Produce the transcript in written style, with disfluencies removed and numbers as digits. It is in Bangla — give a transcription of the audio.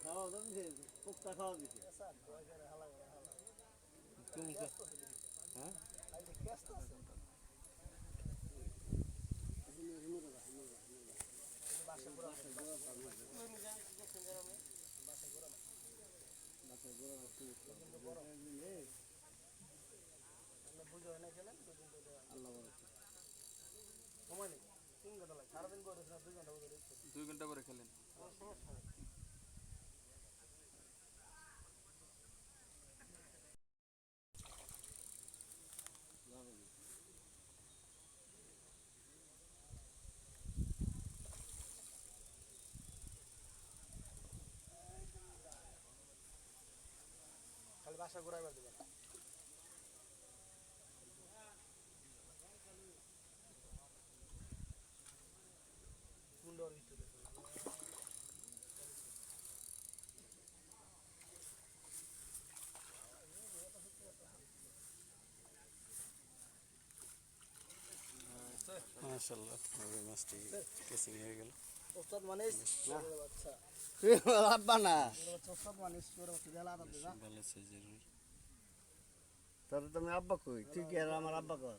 খাওয়া দাওয়া দিছে কোকটা খাওয়া দিছে হ্যাঁ দুই ঘন্টা করে খেলেন। খালি বাসা ঘুরাইবার দিবেন কুন্ডর ভিতরে মাশাআল্লাহ ওই মাছটি কেসিং হয়ে গেল। ওস্তাদ মানিস বাচ্চা তুই আব্বা না ওস্তাদ মানিস করে বাচ্চা দেলা আদা বেশ দিবা ভালো সাইজের রুই। তাহলে তুমি আব্বা কই তুই কি আর আমার আব্বা কর